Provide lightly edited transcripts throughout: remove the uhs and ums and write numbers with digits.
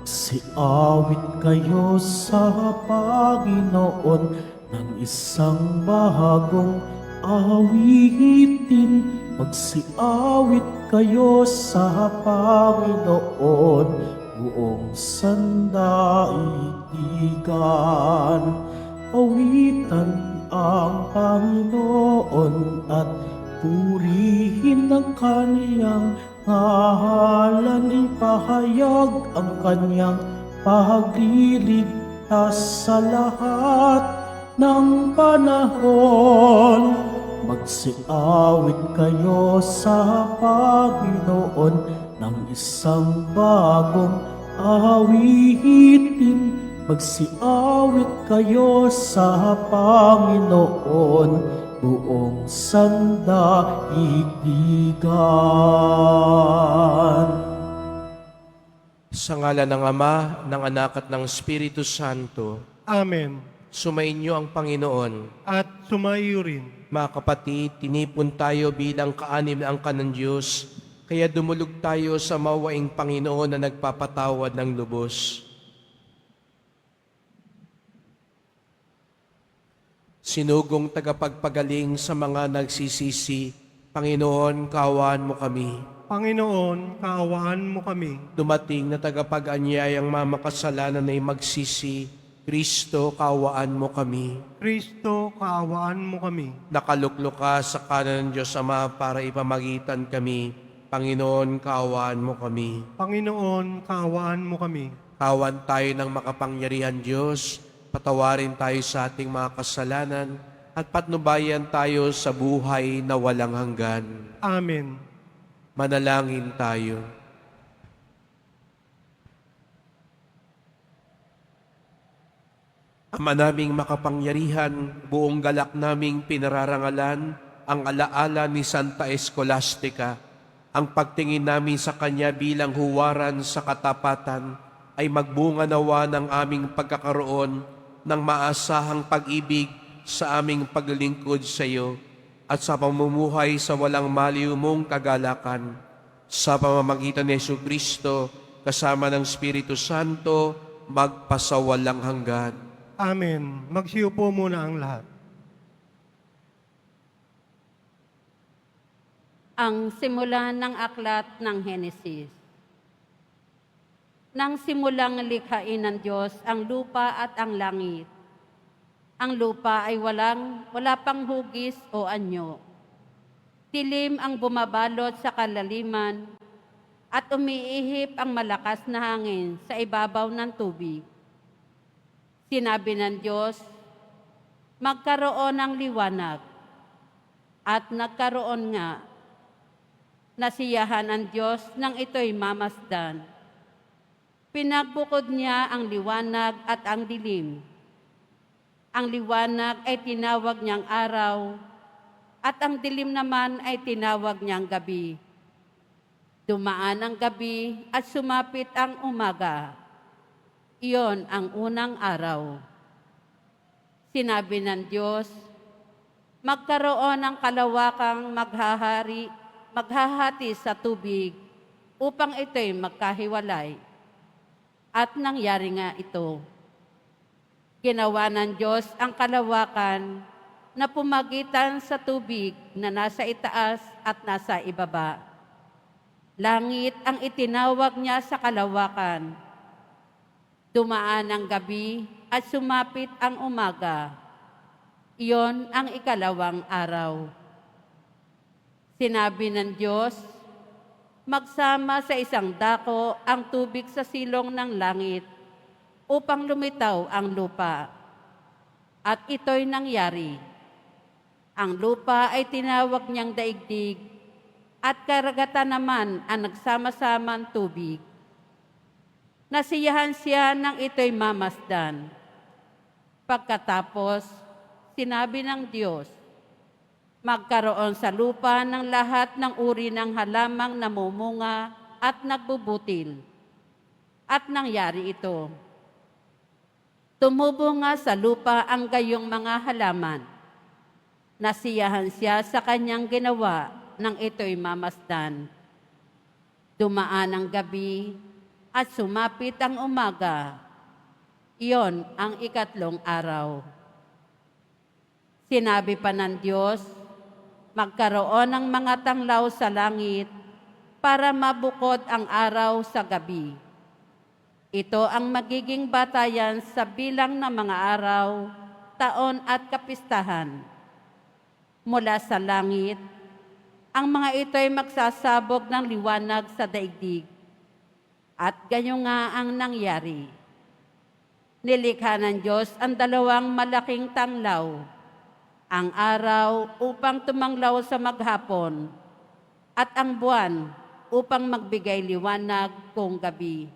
Magsiawit kayo sa Panginoon ng isang bagong awitin. Magsiawit kayo sa Panginoon, buong sandaigdigan. Awitan ang Panginoon at purihin ang kaniyang ngalan. Ipahayag ang kanyang pagliligtas sa lahat ng panahon. Magsiawit kayo sa Panginoon ng isang bagong awitin. Magsiawit kayo sa Panginoon, buong sandaigdigan. Sa ngalan ng Ama, ng Anak at ng Espiritu Santo, Amen. sumainyo ang Panginoon. At sumayo rin. Mga kapatid, tinipon tayo bilang kaanim na angkan ng Diyos, kaya dumulog tayo sa mawaing Panginoon na nagpapatawad ng lubos. Sinugong tagapagpagaling sa mga nagsisisi, Panginoon, kaawaan mo kami. Panginoon, kaawaan mo kami. Dumating na tagapag-anyayang mamakasalanan ay magsisi, Kristo, kaawaan mo kami. Kristo, kaawaan mo kami. Nakaluklok ka sa kanan ng Diyos Ama para ipamagitan kami. Panginoon, kaawaan mo kami. Panginoon, kaawaan mo kami. Kawan tayo ng makapangyarihan Diyos, patawarin tayo sa ating mga kasalanan, at patnubayan tayo sa buhay na walang hanggan. Amen. Manalangin tayo. Ama naming makapangyarihan, buong galak naming pinararangalan ang alaala ni Santa Escolastica. Ang pagtingin namin sa kanya bilang huwaran sa katapatan ay magbunga nawa ng aming pagkakaroon ng maasahang pag-ibig sa aming paglilingkod sa iyo at sa pamumuhay sa walang maliw mong kagalakan. Sa pamamagitan ni Jesucristo, kasama ng Espiritu Santo, magpasawalang hanggan. Amen. Magsiupo muna ang lahat. Ang simula ng aklat ng Henesis. Nang simulang likhain ng Diyos ang lupa at ang langit, ang lupa ay wala pang hugis o anyo. Dilim ang bumabalot sa kalaliman at umiihip ang malakas na hangin sa ibabaw ng tubig. Sinabi ng Diyos, magkaroon ng liwanag. At nagkaroon nga. Nasiyahan ang Diyos nang ito'y mamasdan. Pinagbukod niya ang liwanag at ang dilim. Ang liwanag ay tinawag niyang araw, at ang dilim naman ay tinawag niyang gabi. Dumaan ang gabi at sumapit ang umaga. Iyon ang unang araw. Sinabi ng Diyos, magkaroon ng kalawakang maghahati sa tubig upang ito'y magkahiwalay. At nangyari nga ito. Ginawa ng Diyos ang kalawakan na pumagitan sa tubig na nasa itaas at nasa ibaba. Langit ang itinawag niya sa kalawakan. Dumaan ang gabi at sumapit ang umaga. Iyon ang ikalawang araw. Sinabi ng Diyos, magsama sa isang dako ang tubig sa silong ng langit upang lumitaw ang lupa. At ito'y nangyari. Ang lupa ay tinawag niyang daigdig at karagatan naman ang nagsama-samang tubig. Nasiyahan siya nang ito'y mamasdan. Pagkatapos, sinabi ng Diyos, magkaroon sa lupa ng lahat ng uri ng halamang namumunga at nagbubutil. At nangyari ito. Tumubo nga sa lupa ang gayong mga halaman. Nasiyahan siya sa kanyang ginawa nang ito'y mamasdan. Dumaan ang gabi at sumapit ang umaga. Iyon ang ikatlong araw. Sinabi pa ng Diyos, magkaroon ng mga tanglaw sa langit para mabukod ang araw sa gabi. Ito ang magiging batayan sa bilang ng mga araw, taon at kapistahan. Mula sa langit, ang mga ito ay magsasabog ng liwanag sa daigdig. At ganyan nga ang nangyari. Nilikha ng Diyos ang dalawang malaking tanglaw, ang araw upang tumanglaw sa maghapon, at ang buwan upang magbigay liwanag kung gabi.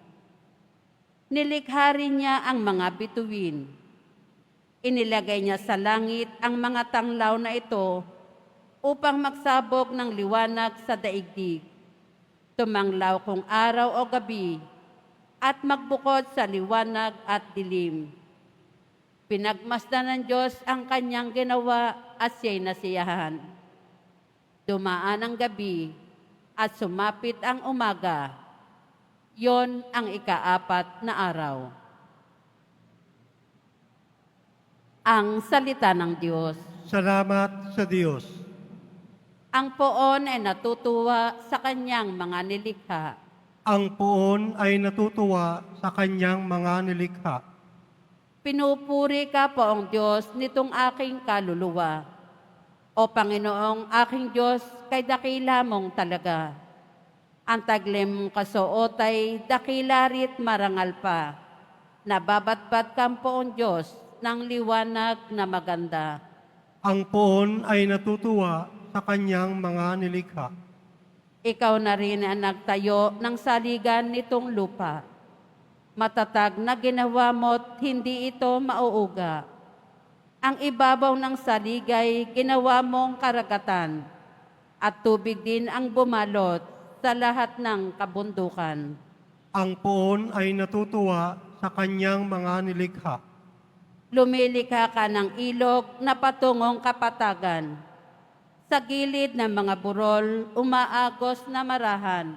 Nilikha rin niya ang mga bituin. Inilagay niya sa langit ang mga tanglaw na ito upang magsabog ng liwanag sa daigdig, tumanglaw kung araw o gabi, at magbukod sa liwanag at dilim. Pinagmasdan ng Diyos ang kanyang ginawa at siya'y nasiyahan. Dumaan ang gabi at sumapit ang umaga. Yon ang ikaapat na araw. Ang salita ng Diyos. Salamat sa Diyos. Ang poon ay natutuwa sa kanyang mga nilikha. Ang poon ay natutuwa sa kanyang mga nilikha. Pinupuri ka, Poong Diyos, nitong aking kaluluwa. O Panginoong aking Diyos, kay dakila mong talaga. Ang taglim mong kasuot ay dakila rit marangal pa. Nababatbat kang Poong Diyos ng liwanag na maganda. Ang poon ay natutuwa sa kanyang mga nilikha. Ikaw na rin ang nagtayo ng saligan nitong lupa. Matatag na ginawa mo't hindi ito mauuga. Ang ibabaw ng saligay ginawa mong karagatan, at tubig din ang bumalot sa lahat ng kabundukan. Ang poon ay natutuwa sa kanyang mga nilikha. Lumilikha ka ng ilog na patungong kapatagan. Sa gilid ng mga burol, umaagos na marahan.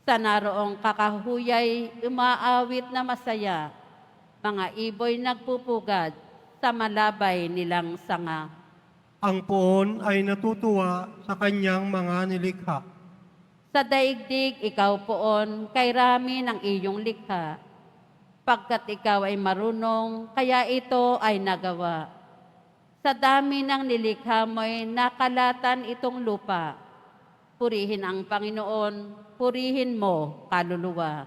Sa naroong kakahuyay, umaawit na masaya. Mga iboy nagpupugad sa malabay nilang sanga. Ang poon ay natutuwa sa kanyang mga nilikha. Sa daigdig, ikaw poon, kay rami ng iyong likha. Pagkat ikaw ay marunong, kaya ito ay nagawa. Sa dami ng nilikha mo'y nakalatan itong lupa. Purihin ang Panginoon, purihin mo, kaluluwa.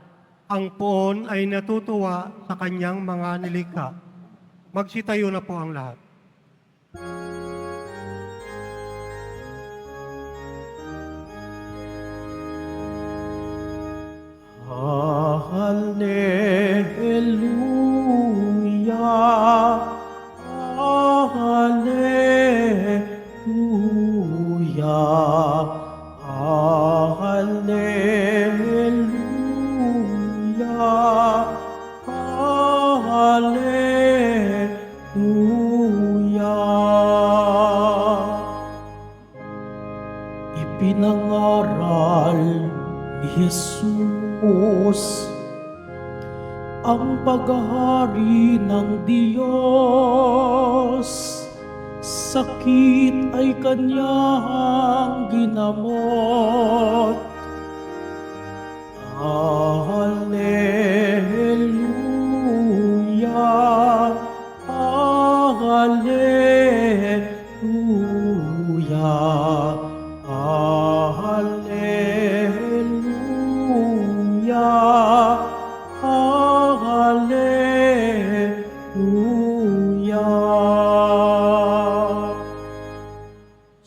Ang poon ay natutuwa sa kanyang mga nilikha. Magsitayo na po ang lahat. Hallelujah, Hallelujah, Hallelujah, Hallelujah. Ipinangaral ni Jesus ang paghahari ng Diyos. Sakit ay kanyang ginamot. Hallelujah, Hallelujah, Hallelujah, Hallelujah.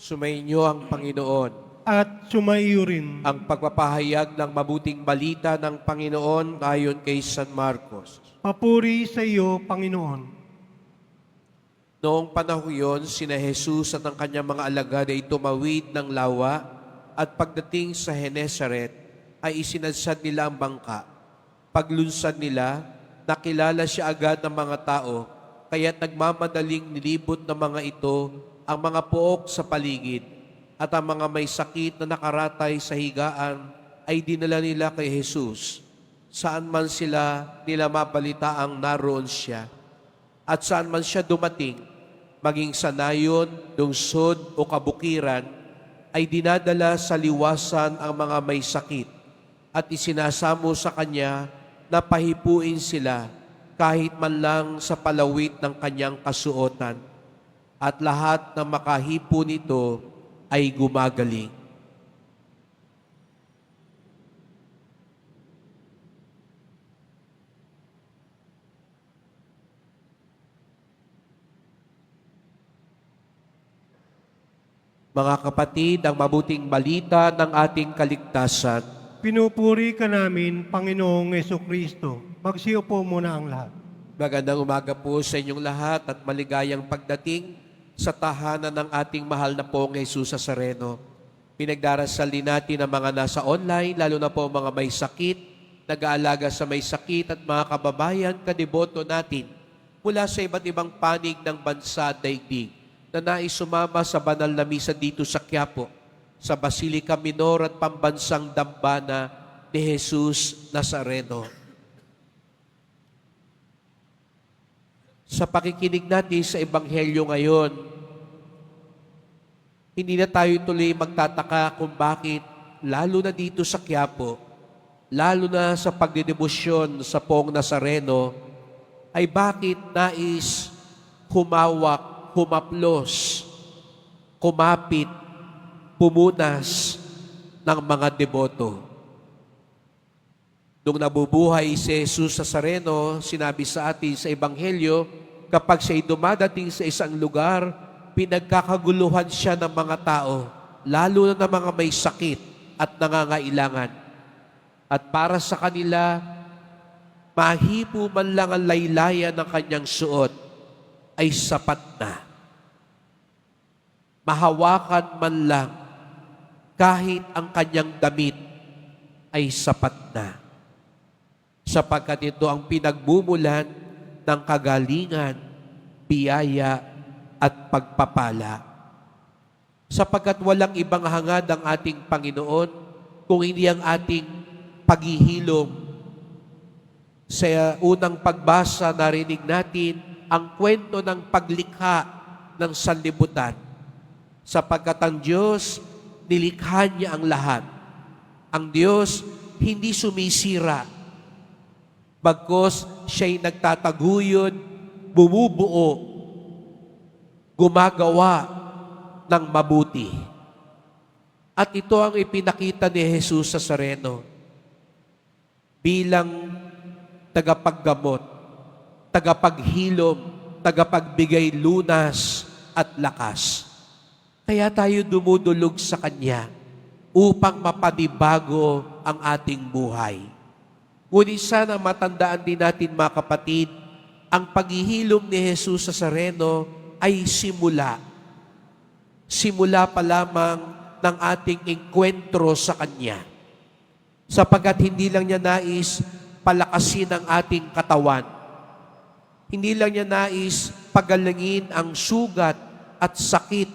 Sumainyo ang Panginoon. At sumaiyo rin. Ang pagpapahayag ng mabuting balita ng Panginoon ayon kay San Marcos. Papuri sa iyo, Panginoon. Noong panahon yon, sina Jesus at ang kanyang mga alagad ay tumawid ng lawa at pagdating sa Genesaret ay isinadsad nila ang bangka. Paglunsad nila, nakilala siya agad ng mga tao, kaya't nagmamadaling nilibot ng mga ito ang mga pook sa paligid at ang mga may sakit na nakaratay sa higaan ay dinala nila kay Jesus. Saan man sila nila mabalitaang naroon siya, at saan man siya dumating, maging sa nayon, lungsod o kabukiran, ay dinadala sa liwasan ang mga may sakit at isinasamo sa kanya na pahipuin sila kahit man lang sa palawit ng kanyang kasuotan. At lahat ng makahipo nito ay gumagaling. Mga kapatid, ang mabuting balita ng ating kaligtasan. Pinupuri ka namin, Panginoong Kristo. Magsiupo muna ang lahat. Magandang umaga po sa inyong lahat at maligayang pagdating sa tahanan ng ating mahal na pong Jesus Nazareno. Pinagdarasal din natin ang mga nasa online, lalo na po mga may sakit, nag-aalaga sa may sakit at mga kababayan, kadeboto natin mula sa iba't ibang panig ng bansa at daigdig na nais sumama sa banal na misa dito sa Quiapo, sa Basilica Minor at Pambansang Dambana ni Jesus Nazareno. Sa pakikinig natin sa Ebanghelyo ngayon, hindi na tayo tuloy magtataka kung bakit, lalo na dito sa Quiapo, lalo na sa pagdedebosyon sa Poong Nazareno, ay bakit nais humawak, humaplos, kumapit, pumunas ng mga deboto. Nung nabubuhay si Jesus Nazareno, sinabi sa atin sa Ebanghelyo, kapag siya'y dumadating sa isang lugar, pinagkakaguluhan siya ng mga tao, lalo na ng mga may sakit at nangangailangan. At para sa kanila, mahipo man lang ang laylayan ng kanyang suot, ay sapat na. Mahawakan man lang, kahit ang kanyang damit ay sapat na. Sapagkat ito ang pinagmumulan ng kagalingan, biyaya at pagpapala. Sapagkat walang ibang hangad ang ating Panginoon kung hindi ang ating paghihilom. Sa unang pagbasa, narinig natin ang kwento ng paglikha ng sanlibutan. Sapagkat ang Diyos, nilikha niya ang lahat. Ang Diyos hindi sumisira. Bagkus siya'y nagtataguyod, bumubuo, gumagawa ng mabuti. At ito ang ipinakita ni Jesus Nazareno bilang tagapaggamot, tagapaghilom, tagapagbigay lunas at lakas. Kaya tayo dumudulog sa Kanya upang mapanibago ang ating buhay. Ngunit sana matandaan din natin mga kapatid, ang paghihilom ni Jesus Nazareno ay simula. Simula pa lamang ng ating engkwentro sa Kanya. Sapagkat hindi lang niya nais palakasin ang ating katawan. Hindi lang niya nais pagalangin ang sugat at sakit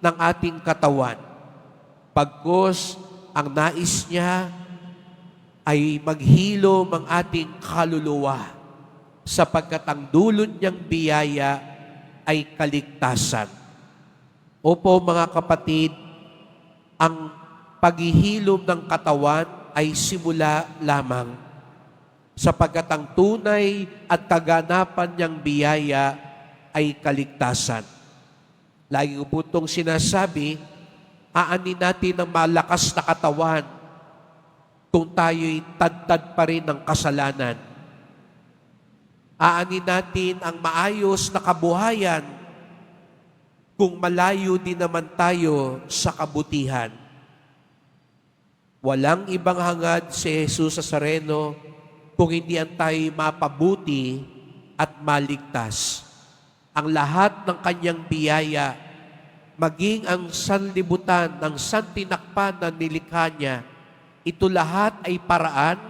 ng ating katawan. Pagkos ang nais niya ay maghilom ang ating kaluluwa sapagkat ang dulot niyang biyaya ay kaligtasan. Opo mga kapatid, ang paghihilom ng katawan ay simula lamang sapagkat ang tunay at kaganapan niyang biyaya ay kaligtasan. Lagi ko po itong sinasabi, aanin natin ang malakas na katawan kung tayo'y tad-tad pa rin ng kasalanan. Aanin natin ang maayos na kabuhayan kung malayo din naman tayo sa kabutihan. Walang ibang hangad si Jesus Nazareno kung hindi ang tayo'y mapabuti at maligtas. Ang lahat ng kanyang biyaya, maging ang sanlibutan ng santinakpan na nilikha niya, ito lahat ay paraan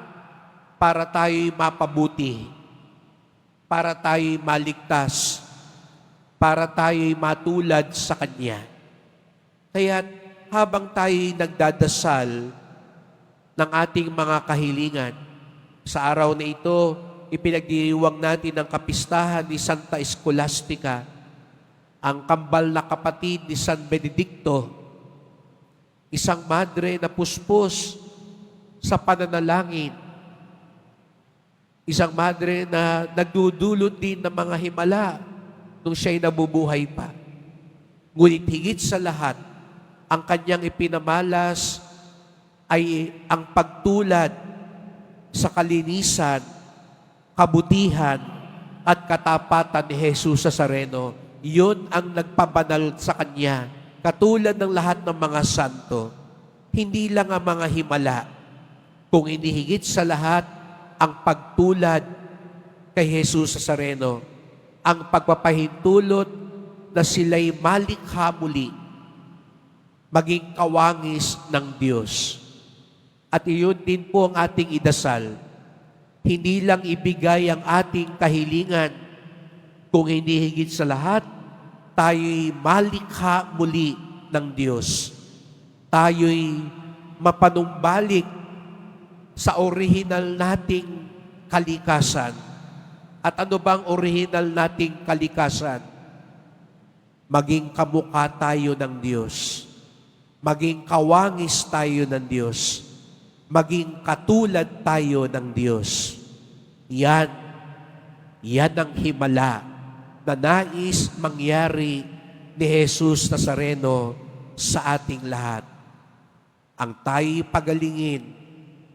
para tayo'y mapabuti, para tayo'y maligtas, para tayo'y matulad sa Kanya. Kaya habang tayo'y nagdadasal ng ating mga kahilingan, Sa araw na ito, ipinagdiriwang natin ang kapistahan ni Santa Scholastica, ang kambal na kapatid ni San Benedicto, isang madre na puspos sa pananalangin, isang madre na nagdudulot din ng mga himala nung siya'y nabubuhay pa. Ngunit higit sa lahat, ang kanyang ipinamalas ay ang pagtulad sa kalinisan, kabutihan, at katapatan ni Jesus Nazareno. Yun ang nagpabanal sa kanya, katulad ng lahat ng mga santo. Hindi lang ang mga himala, kung hindi higit sa lahat, ang pagtulad kay Jesus Nazareno, ang pagpapahintulot na sila'y malikha muli, maging kawangis ng Diyos. At iyon din po ang ating idasal. Hindi lang ibigay ang ating kahilingan, kung hindi higit sa lahat, tayo'y malikha muli ng Diyos. Tayo'y mapanumbalik sa orihinal nating kalikasan. At ano bang orihinal nating kalikasan? Maging kamukha tayo ng Diyos. Maging kawangis tayo ng Diyos. Maging katulad tayo ng Diyos. Yan ang himala na nais mangyari ni Jesus Nazareno sa ating lahat. Ang tayo'y pagalingin,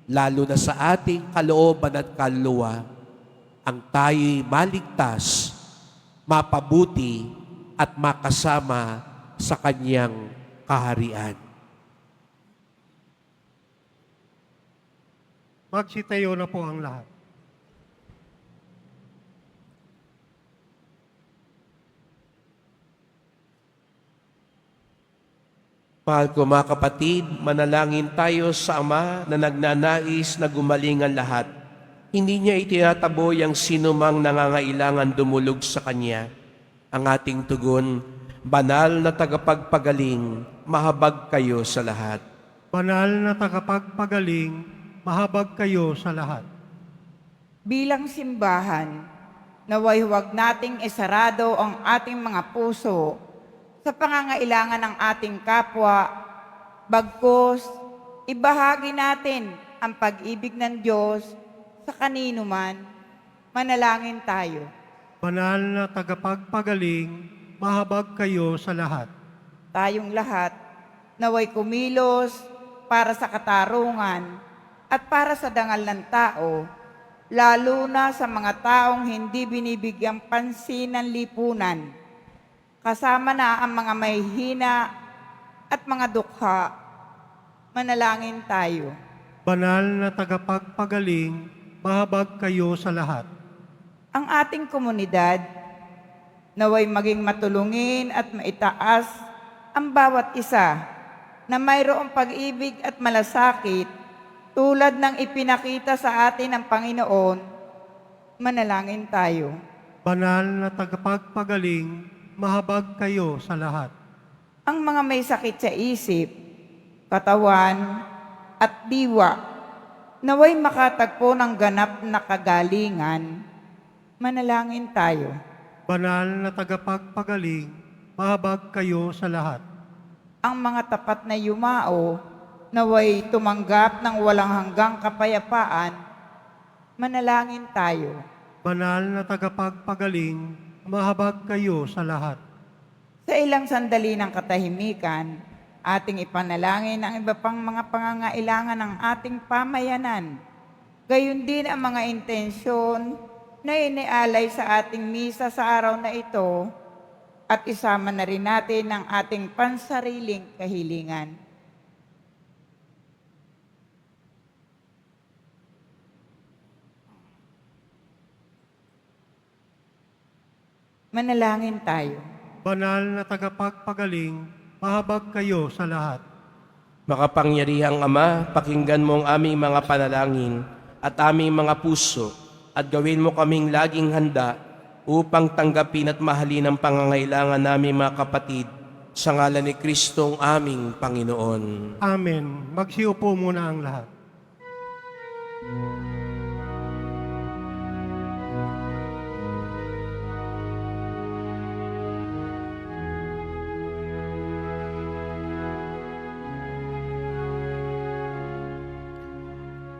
lalo na sa ating kalooban at kaluluwa, ang tayo'y maligtas, mapabuti, at makasama sa Kanyang kaharian. Magsitayo na po ang lahat. Mahal ko mga kapatid, manalangin tayo sa Ama na nagnanais na gumaling ang lahat. Hindi niya itinataboy ang sinumang nangangailangan dumulog sa Kanya. Ang ating tugon, banal na tagapagpagaling, mahabag kayo sa lahat. Banal na tagapagpagaling, mahabag kayo sa lahat. Bilang simbahan, naway huwag nating isarado ang ating mga puso sa pangangailangan ng ating kapwa, bagkus ibahagi natin ang pag-ibig ng Diyos sa kanino man. Manalangin tayo. Banal na tagapagpagaling, mahabag kayo sa lahat. Tayong lahat naway kumilos para sa katarungan at para sa dangal ng tao, lalo na sa mga taong hindi binibigyang pansin ng lipunan, kasama na ang mga mahihina at mga dukha. Manalangin tayo. Banal na tagapagpagaling, mahabag kayo sa lahat. Ang ating komunidad naway maging matulungin at maitaas ang bawat isa na mayroong pag-ibig at malasakit tulad ng ipinakita sa atin ng Panginoon. Manalangin tayo. Banal na tagapagpagaling, mahabag kayo sa lahat. Ang mga may sakit sa isip, katawan, at diwa, naway makatagpo ng ganap na kagalingan. Manalangin tayo. Banal na tagapagpagaling, mahabag kayo sa lahat. Ang mga tapat na yumao, naway tumanggap ng walang hanggang kapayapaan. Manalangin tayo. Banal na tagapagpagaling, mahabag kayo sa lahat. Sa ilang sandali ng katahimikan, ating ipanalangin ang iba pang mga pangangailangan ng ating pamayanan. Gayon din ang mga intensyon na inialay sa ating misa sa araw na ito at isama na rin natin ang ating pansariling kahilingan. Manalangin tayo. Banal na tagapagpagaling, mahabag kayo sa lahat. Makapangyarihang Ama, pakinggan mo ang aming mga panalangin at aming mga puso at gawin mo kaming laging handa upang tanggapin at mahalin ang pangangailangan namin mga kapatid sa ngalan ni Kristong aming Panginoon. Amen. Magsiupo muna ang lahat.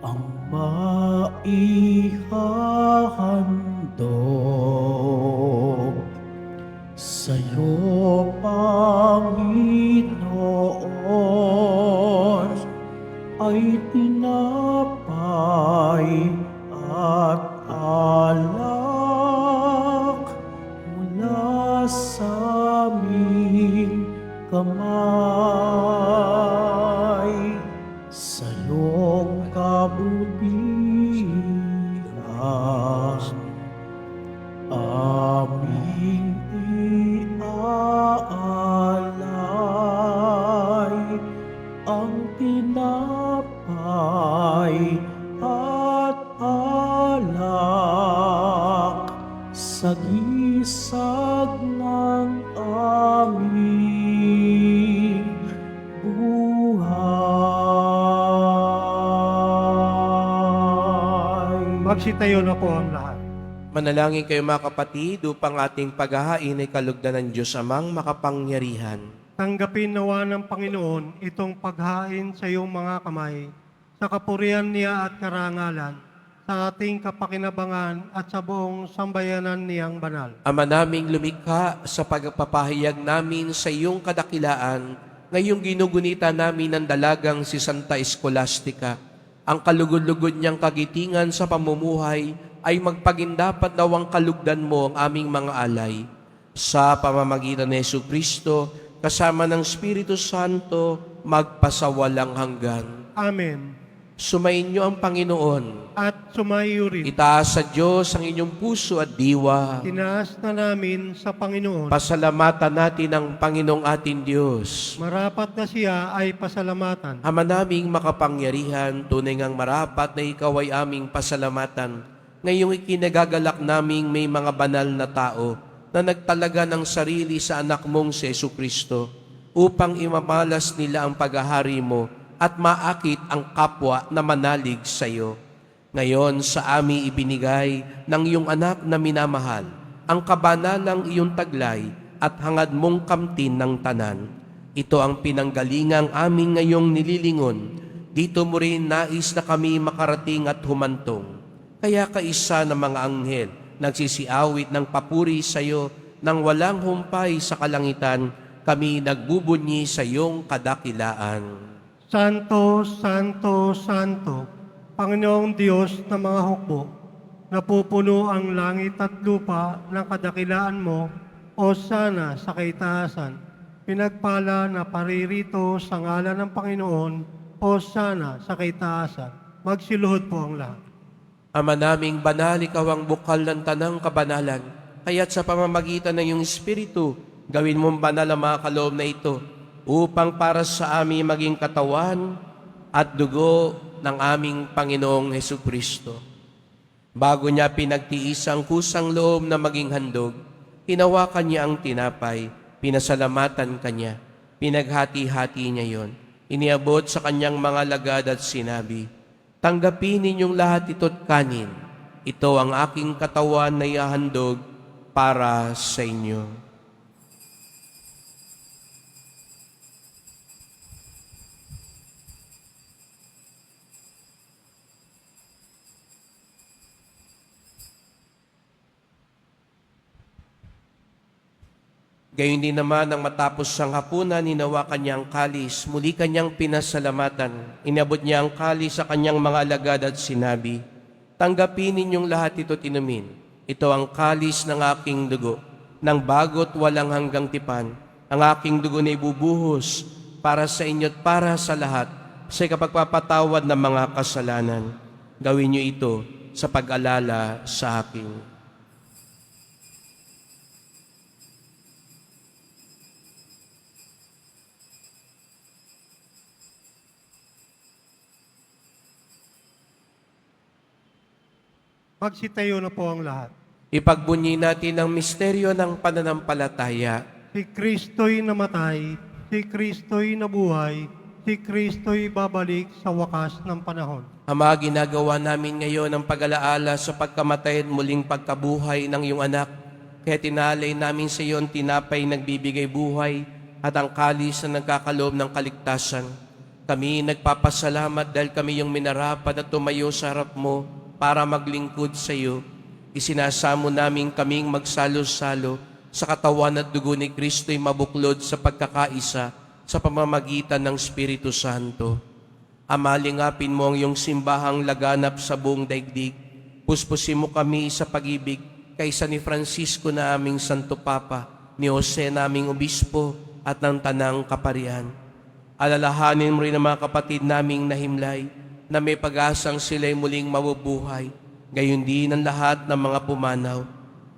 ang maihahandog sa'yo, Panginoon, ay tinapay at alak mula sa aming kamay. Sa iyong kabutihan, aming iaalay ang tinapay at alak sa gisag ng aming buhay. Magsitayo na po ang lahat. Manalangin kayo mga kapatid upang ating paghahain ay kalugdan ng Diyos Amang makapangyarihan. Tanggapin nawa ng Panginoon itong paghain sa iyong mga kamay, sa kapurihan niya at karangalan, sa ating kapakinabangan at sa buong sambayanan niyang banal. Ama naming lumikha, sa pagpapahayag namin sa iyong kadakilaan, ngayong ginugunita namin ng dalagang si Santa Escolastica, ang kalugod-lugod niyang kagitingan sa pamumuhay ay magpagindapat nawang kalugdan mo ang aming mga alay. Sa pamamagitan ni Jesucristo, kasama ng Espiritu Santo, magpasawalang hanggan. Amen. Sumainyo ang Panginoon. At sumayo rin. Itaas sa Diyos ang inyong puso at diwa. Tinaas na namin sa Panginoon. Pasalamatan natin ang Panginoong ating Diyos. Marapat na siya ay pasalamatan. Ama naming makapangyarihan, tunay ngang marapat na ikaw ay aming pasalamatan. Ngayong ikinagagalak naming may mga banal na tao na nagtalaga ng sarili sa anak mong si Jesucristo upang imamalas nila ang paghahari mo at maakit ang kapwa na manalig sa iyo. Ngayon sa amin ibinigay ng iyong anak na minamahal ang kabanalang iyong taglay at hangad mong kamtin ng tanan. Ito ang pinanggalingang aming ngayong nililingon. Dito mo rin nais na kami makarating at humantong. Kaya kaisa ng mga anghel nagsisiawit ng papuri sa iyo nang walang humpay sa kalangitan, kami nagbubunyi sa iyong kadakilaan. Santo, Santo, Santo, Panginoong Diyos ng mga hukbo, napupuno ang langit at lupa ng kadakilaan mo, o sana sa kaitaasan. Pinagpala na paririto sa ngalan ng Panginoon, o sana sa kaitaasan. Magsiluhod po ang lahat. Ama naming banal, ikaw ang bukal ng tanang kabanalan, kaya't sa pamamagitan ng iyong Espiritu, gawin mong banal ang mga kaloob na ito, upang para sa amin maging katawan at dugo ng aming Panginoong Hesukristo. Bago niya pinagtiis ang kusang loob na maging handog, hinawakan niya ang tinapay, pinasalamatan kanya, pinaghati-hati niya yon, iniabot sa kanyang mga lagad at sinabi, "Tanggapin ninyong lahat ito't kanin. Ito ang aking katawan na ihahandog para sa inyo." Gayon din naman nang matapos ang hapunan, hinawakan niya ang kalis, muli kanyang pinasalamatan. Inabot niya ang kalis sa kanyang mga alagad at sinabi, "Tanggapin ninyong lahat ito't inumin. Ito ang kalis ng aking dugo, ng bago't walang hanggang tipan. Ang aking dugo na ibubuhos para sa inyo't para sa lahat, sa kapagpapatawad ng mga kasalanan. Gawin niyo ito sa pag-alala sa akin." Magsitayo na po ang lahat. Ipagbunyi natin ang misteryo ng pananampalataya. Si Kristo'y namatay, si Kristo'y nabuhay, si Kristo'y babalik sa wakas ng panahon. Ama, ginagawa namin ngayon ang pag-alaala sa pagkamatay at muling pagkabuhay ng iyong anak. Kaya tinalay namin sa iyo ang tinapay nagbibigay buhay at ang kalis na nagkakaloob ng kaligtasan. Kami nagpapasalamat dahil kami yung minarapat at tumayo sa harap mo para maglingkod sa iyo. Isinasamo namin kaming magsalo-salo sa katawan at dugo ni Kristo'y mabuklod sa pagkakaisa sa pamamagitan ng Espiritu Santo. Amalingapin mo ang iyong simbahang laganap sa buong daigdig. Puspusin mo kami sa pag-ibig kaysa ni Francisco na aming Santo Papa, ni Jose naming Obispo at ng Tanang Kaparian. Alalahanin mo rin ang mga kapatid naming nahimlay na may pag-asang sila'y muling mabubuhay, gayon din ang lahat ng mga pumanaw.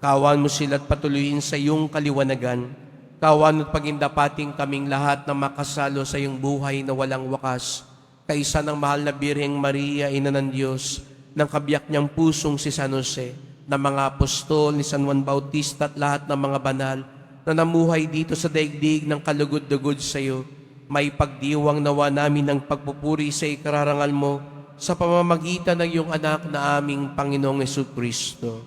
Kawan mo sila at patuloyin sa iyong kaliwanagan. Kawan at pagindapating kaming lahat na makasalo sa iyong buhay na walang wakas, kaisa ng mahal na Birheng Maria, Ina ng Diyos, ng kabiyak niyang pusong si San Jose, ng mga apostol ni San Juan Bautista at lahat ng mga banal na namuhay dito sa daigdig ng kalugod-dugod sa iyo. May pagdiwang nawa namin ng pagpupuri sa ikararangal mo sa pamamagitan ng iyong anak na aming Panginoong Jesucristo.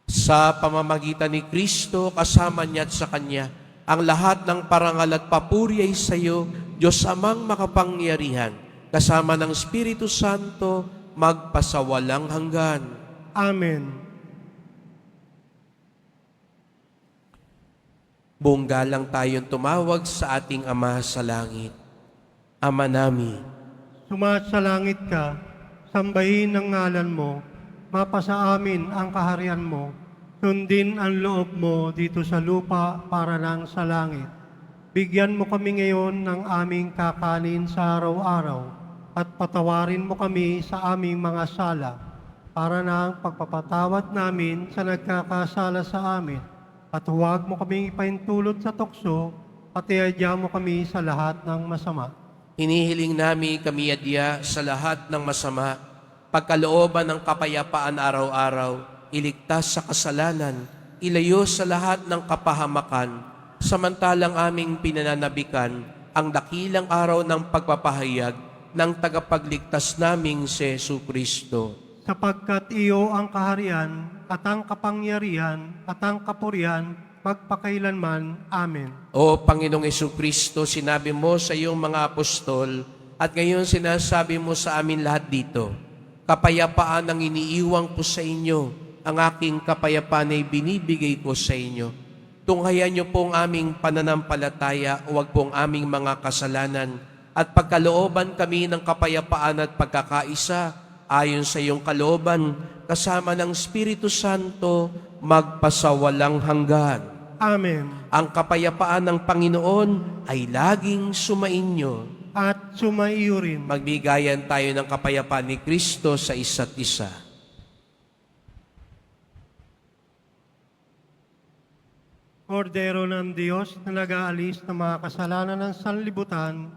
Sa pamamagitan ni Kristo, kasama niya at sa Kanya, ang lahat ng parangal at papuri ay sa iyo, Diyos Amang makapangyarihan, kasama ng Espiritu Santo, magpasawalang hanggan. Amen. Buong galang tayong tumawag sa ating Ama sa langit. Ama namin, Sumasalangit ka, sambahin ang ngalan mo, mapasa amin ang kaharian mo, sundin ang loob mo dito sa lupa para nang sa langit. Bigyan mo kami ngayon ng aming kakanin sa araw-araw at patawarin mo kami sa aming mga sala para nang pagpapatawad namin sa nagkakasala sa amin. At huwag mo kaming ipaintulot sa tukso at iadya mo kami sa lahat ng masama. hinihiling namin kami adya sa lahat ng masama, pagkalooban ng kapayapaan araw-araw, iligtas sa kasalanan, ilayo sa lahat ng kapahamakan, samantalang aming pinananabikan ang dakilang araw ng pagpapahayag ng tagapagligtas naming si Jesucristo. Sapagkat iyo ang kaharian at ang kapangyarihan at ang kapurihan magpakailanman. Amen. O Panginoong Jesucristo, sinabi mo sa iyong mga apostol at ngayon sinasabi mo sa amin lahat dito, kapayapaan ang iniiwang ko sa inyo, ang aking kapayapaan ay binibigay ko sa inyo. Tunghayan niyo po ang aming pananampalataya, huwag po ang aming mga kasalanan, at pagkalooban kami ng kapayapaan at pagkakaisa, ayon sa iyong kalooban, kasama ng Espiritu Santo, magpasawalang hanggan. Amen. Ang kapayapaan ng Panginoon ay laging sumainyo. At sumaiyo rin. Magbigayan tayo ng kapayapaan ni Kristo sa isa't isa. Kordero ng Diyos na nag-aalis ng mga kasalanan ng sanlibutan,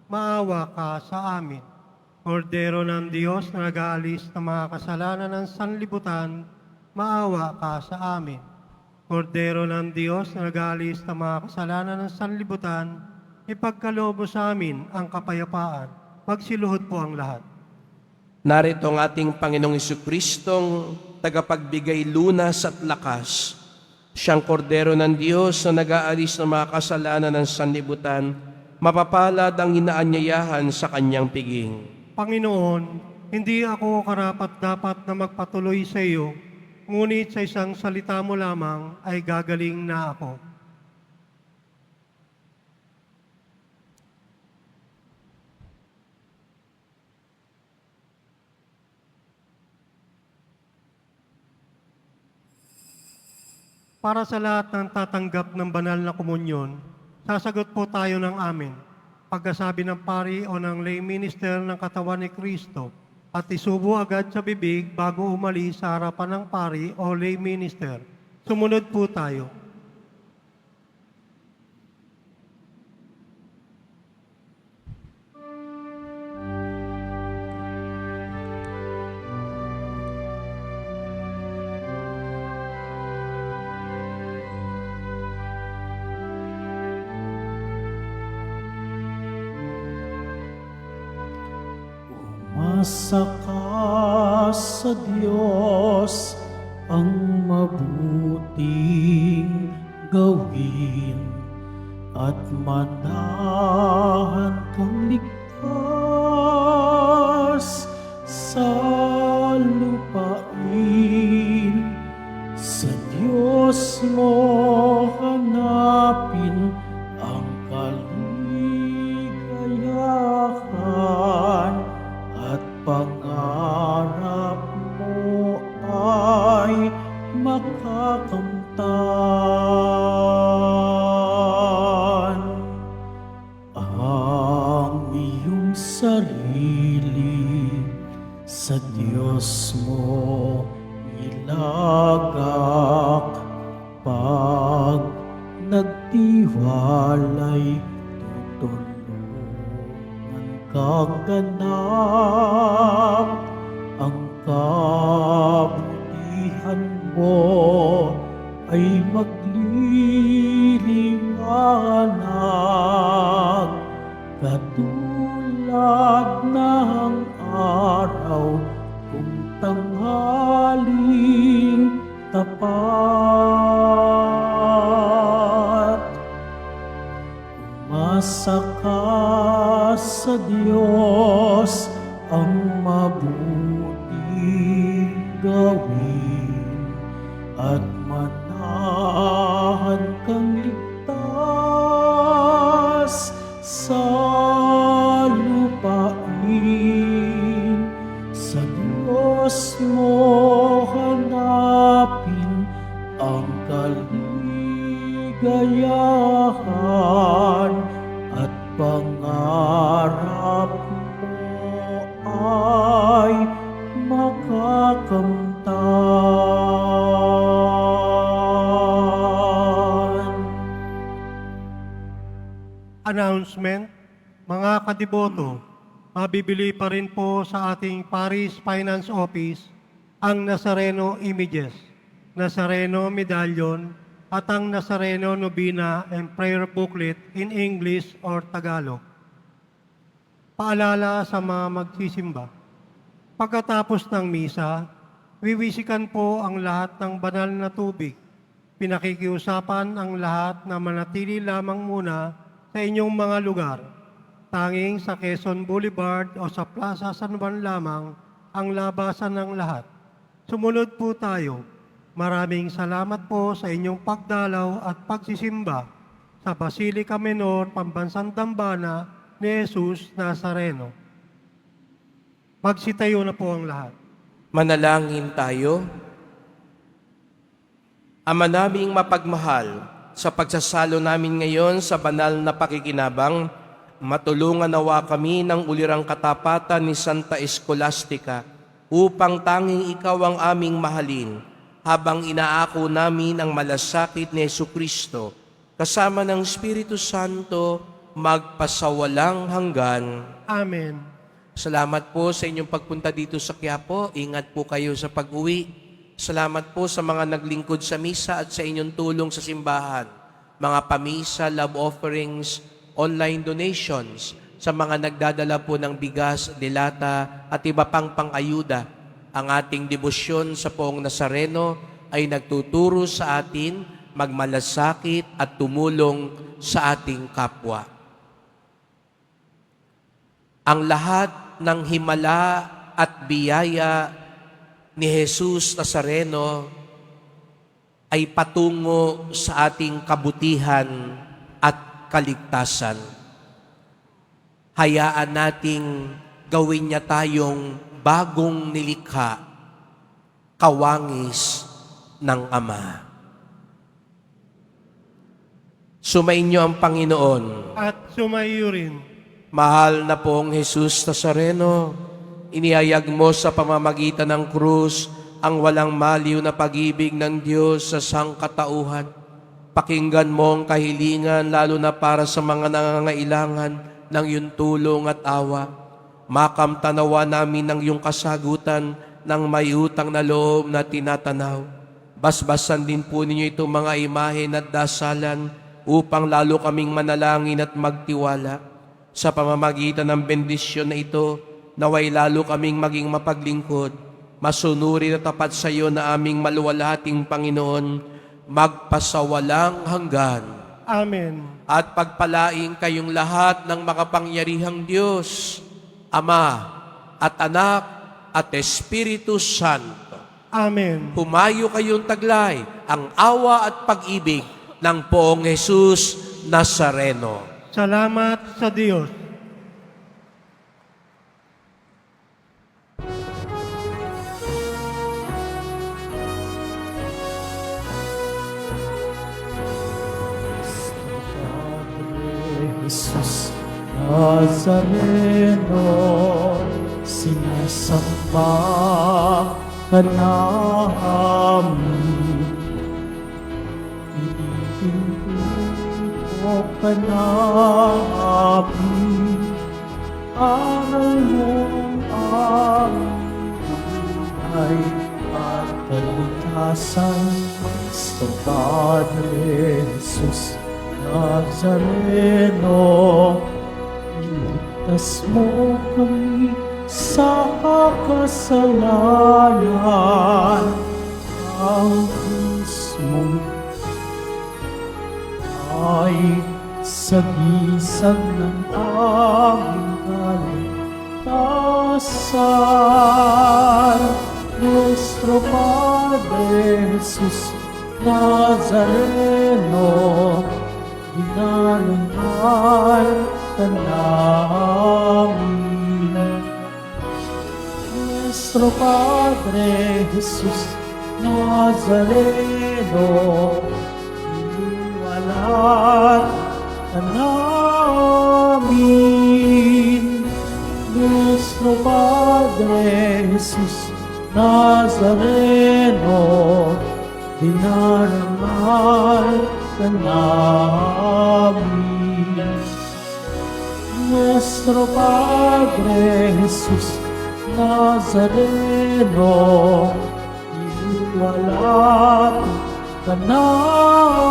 maawa ka sa amin. Kordero ng Diyos na nag-aalis ng mga kasalanan ng sanlibutan, maawa ka sa amin. Kordero ng Diyos na nag-aalis ng mga kasalanan ng sanlibutan, ipagkaloob mo sa amin ang kapayapaan. Magsiluhod po ang lahat. Narito ang ating Panginoong Jesucristong tagapagbigay lunas at lakas. Siyang kordero ng Diyos na nag-aalis ng mga kasalanan ng sanlibutan, mapapalad ang inaanyayahan sa kanyang piging. Panginoon, hindi ako karapat-dapat na magpatuloy sa iyo, ngunit sa isang salita mo lamang ay gagaling na ako. Para sa lahat ng tatanggap ng banal na komunyon, sasagot po tayo ng amin. Pagkasabi ng pari o ng lay minister ng katawan ni Kristo at isubo agad sa bibig bago umalis sa harapan ng pari o lay minister. Sumunod po tayo. Umasa ka sa Diyos ang mabuting gawin at manahan kang ligtas sa lupain. Sa Diyos mo hanapin ang kaligayahan at pangarap mo ay makakamtan. Ang iyong sarili sa Diyos mo ilagak, pag nagtiwalay tutulungan kang ganap. Ang kabutihan mo ay magliliwanag, katulad ng araw kung tanghaling tapat. Umasa ka sa Diyos, ang mabuting gawin at manahan kang ligtas sa lupain. Sa Diyos mo hanapin ang kaligayahan at pangarap mo ay makakamtan. Announcement, mga kadiboto, mabibili pa rin po sa ating Paris Finance Office ang Nazareno Images, Nazareno Medallion, at ang Nazareno Novena and Prayer Booklet in English or Tagalog. Paalala sa mga magsisimba. Pagkatapos ng misa, wiwisikan po ang lahat ng banal na tubig. Pinakikiusapan ang lahat na manatili lamang muna sa inyong mga lugar. Tanging sa Quezon Boulevard o sa Plaza San Juan lamang ang labasan ng lahat. Sumunod po tayo. Maraming salamat po sa inyong pagdalaw at pagsisimba sa Basilica Menor, Pambansang Dambana ni Jesus Nazareno. Magsitayo na po ang lahat. Manalangin tayo. Ama naming mapagmahal, sa pagsasalo namin ngayon sa banal na pakikinabang, matulungan nawa kami ng ulirang katapatan ni Santa Escolastica upang tanging ikaw ang aming mahalin habang inaako namin ang malasakit ni Jesucristo kasama ng Espiritu Santo magpasawalang hanggan. Amen. Salamat po sa inyong pagpunta dito sa Quiapo. Ingat po kayo sa pag-uwi. Salamat po sa mga naglingkod sa misa at sa inyong tulong sa simbahan. Mga pamisa, love offerings, online donations, sa mga nagdadala po ng bigas, dilata at iba pang pang-ayuda. Ang ating debosyon sa Poong Nazareno ay nagtuturo sa atin magmalasakit at tumulong sa ating kapwa. Ang lahat ng himala at biyaya ni Jesus Nazareno ay patungo sa ating kabutihan at kaligtasan. Hayaan nating gawin niya tayong bagong nilikha, kawangis ng Ama. Sumainyo ang Panginoon. At sumaiyo rin. Mahal na pong Jesus Nazareno, inihayag mo sa pamamagitan ng krus ang walang maliw na pag-ibig ng Diyos sa sangkatauhan. Pakinggan mo ang kahilingan lalo na para sa mga nangangailangan ng iyong tulong at awa. Makamtanawa namin ng iyong kasagutan ng may utang na loob na tinatanaw. Basbasan din po ninyo itong mga imahe at dasalan upang lalo kaming manalangin at magtiwala. Sa pamamagitan ng bendisyon na ito, naway lalo kaming maging mapaglingkod, masunuri na tapat sa iyo na aming maluwalhating Panginoon, magpasawalang hanggan. Amen. At pagpalaing kayong lahat ng makapangyarihang Diyos, Ama at Anak at Espiritu Santo. Amen. Humayo kayong taglay ang awa at pag-ibig ng Poong Jesus Nazareno. Salamat sa Diyos. Jesus Nazareno, sinasamba ka namin. Pinipinto ka namin, aral mong aming buhay at kaligtasan. Cristo Padre Jesus Nazareno, iligtas mo kami sa kasalanan. Ang mismong ay sagisag ng aming kaligtasan. Nuestro Padre Jesus Nazareno, dinarangal ka namin. Nuestro Padre Jesus Nazareno, iniwalat ka namin. Nuestro Padre Jesus Nazareno, dinarangal ka namin. Nuestro Padre Jesus Nazareno, iniwalat ka namin.